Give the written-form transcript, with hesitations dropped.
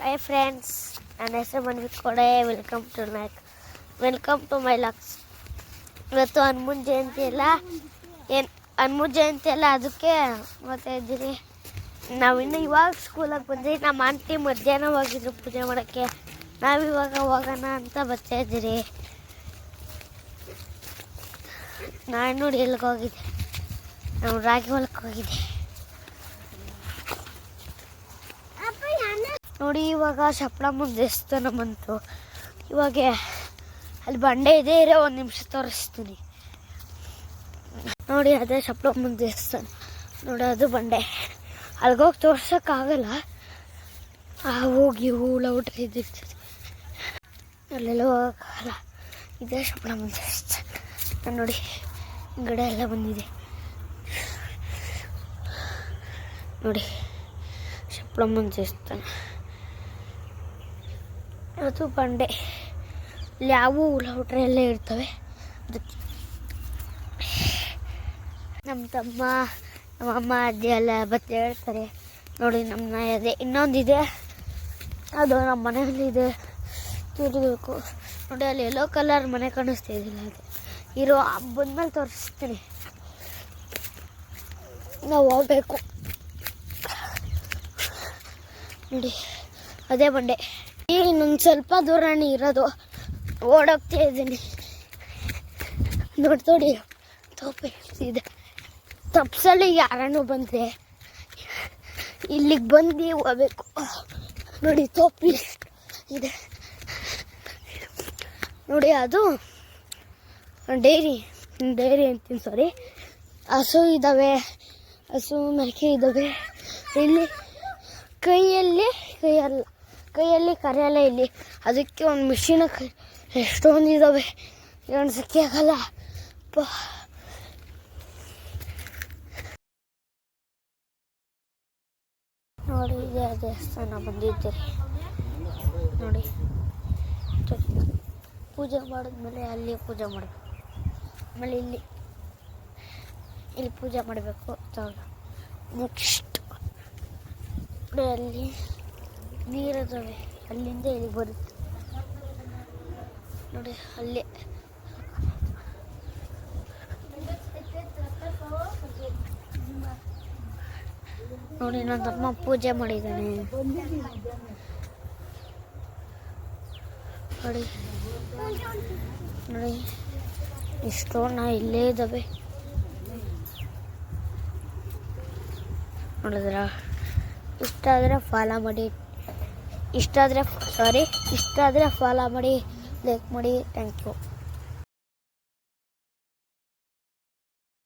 Hi friends, ನನ್ನ ಹೆಸರು ಬಂದ್ಬಿಟ್ಟು ಕೊಡೆ. Welcome to my vlogs. ಇವತ್ತು ಹನುಮನ್ ಜಯಂತಿ ಅಲ್ಲ, ಅದಕ್ಕೆ ಮತ್ತೆ ಇದ್ದೀರಿ. ನಾವಿನ್ನು ಇವಾಗ ಸ್ಕೂಲಾಗಿ ಬಂದ್ರಿ. ನಮ್ಮ ಆಂಟಿ ಮಧ್ಯಾಹ್ನ ಹೋಗಿದ್ರು ಪೂಜೆ ಮಾಡೋಕ್ಕೆ. ನಾವಿವಾಗ ಹೋಗೋಣ ಅಂತ ಬರ್ತಾ ಇದ್ದೀರಿ. ನಾನು ನೋಡಿ ಎಲ್ಲಿಗೆ ಹೋಗಿದ್ದೆ, ನಾವು ರಾಗಿ ಹೊಲಕ್ಕೆ ಹೋಗಿದ್ದೆ ನೋಡಿ. ಇವಾಗ ಶಪ್ಳಮ್ಮನ ದೇವಸ್ಥಾನ ಬಂತು. ಇವಾಗ ಅಲ್ಲಿ ಬಂಡೆ ಇದೆ, ಒಂದು ನಿಮಿಷ ತೋರಿಸ್ತೀನಿ ನೋಡಿ. ಅದೇ ಶಪ್ಳಮ್ಮನ ದೇವಸ್ಥಾನ ನೋಡಿ, ಅದು ಬಂಡೆ. ಅಲ್ಲಿಗೋಗಿ ತೋರ್ಸೋಕ್ಕಾಗಲ್ಲ, ಹೋಗಿ ಹೂಳ ಊಟ ಇದ್ದಿರ್ತದೆ, ಅಲ್ಲೆಲ್ಲ ಹೋಗೋಕ್ಕಾಗಲ್ಲ. ಇದೇ ಶಪ್ಳಮ್ಮನ ದೇವಸ್ಥಾನ ನೋಡಿ. ಹಿಂಗಡೆ ಎಲ್ಲ ಬಂದಿದೆ ನೋಡಿ, ಶಪ್ಳಮ್ಮನ ದೇವಸ್ಥಾನ. ಅದು ಬಂಡೆ, ಇಲ್ಲಿ ಯಾವ ಹುಳ ಎಲ್ಲ ಇರ್ತವೆ. ಅದಕ್ಕೆ ನಮ್ಮ ತಮ್ಮ ನಮ್ಮಮ್ಮ ಅಜ್ಜಿ ಎಲ್ಲ ಬತ್ತೆ ಹೇಳ್ತಾರೆ ನೋಡಿ. ನಮ್ಮ ಅದೇ ಇನ್ನೊಂದಿದೆ, ಅದು ನಮ್ಮ ಮನೆಯಲ್ಲಿದೆ, ತಿರುಗಬೇಕು ನೋಡಿ. ಅಲ್ಲಿ ಯೆಲ್ಲೋ ಕಲರ್ ಮನೆ ಕಾಣಿಸ್ತಾ ಇದಿಲ್ಲ, ಅದು ಇರೋ ಬಂದ್ಮೇಲೆ ತೋರಿಸ್ತೀನಿ. ನಾವು ಹೋಗ್ಬೇಕು ನೋಡಿ, ಅದೇ ಬಂಡೆ. ಈಗ ಇನ್ನೊಂದು ಸ್ವಲ್ಪ ದೂರನೇ ಇರೋದು, ಓಡೋಗ್ತಾ ಇದ್ದೀನಿ ನೋಡಿ. ತೋಪೆ ಇದೆ, ತಪ್ಸಲ್ಲಿ ಯಾರನ್ನು ಬಂದರೆ ಇಲ್ಲಿಗೆ ಬಂದು ಹೋಗ್ಬೇಕು ನೋಡಿ. ತೋಪಿ ಇದೆ ನೋಡಿ, ಅದು ಡೈರಿ ಅಂತೀನಿ, ಸಾರಿ. ಹಸು ಇದ್ದಾವೆ, ಹಸು ಮೇಕೆ ಇದ್ದಾವೆ. ಇಲ್ಲಿ ಕೈಯಲ್ಲಿ ಕರೆಯಲ್ಲ ಇಲ್ಲಿ, ಅದಕ್ಕೆ ಒಂದು ಮಿಷಿನ ಎಷ್ಟೊಂದು ಇದ್ದಾವೆ, ಎಣ್ಸಕ್ಕೆ ಆಗಲ್ಲ. ನೋಡಿ, ಇದೇ ದೇವಸ್ಥಾನ ಬಂದಿದ್ದೀರಿ ನೋಡಿ. ಪೂಜೆ ಮಾಡಿದ್ಮೇಲೆ ಅಲ್ಲಿ ಪೂಜೆ ಮಾಡಬೇಕು, ಆಮೇಲೆ ಇಲ್ಲಿ ಪೂಜೆ ಮಾಡಬೇಕು. ನೆಕ್ಸ್ಟ್ ಅಲ್ಲಿ ನೀರಿದ್ದಾವೆ, ಅಲ್ಲಿಂದ ಇಲ್ಲಿಗೆ ಬರುತ್ತೆ ನೋಡಿ. ಅಲ್ಲೇ ನೋಡಿ, ನನ್ನ ತಮ್ಮ ಪೂಜೆ ಮಾಡಿದ್ದಾನೆ ನೋಡಿ. ಇಷ್ಟೊಂದು ಇಲ್ಲೇ ಇದ್ದಾವೆ ನೋಡಿದ್ರ. ಇಷ್ಟ ಆದರೆ ಫಾಲೋ ಮಾಡಿ, ಇಷ್ಟ ಆದರೆ ಫಾಲೋ ಮಾಡಿ, ಲೈಕ್ ಮಾಡಿ. Thank you.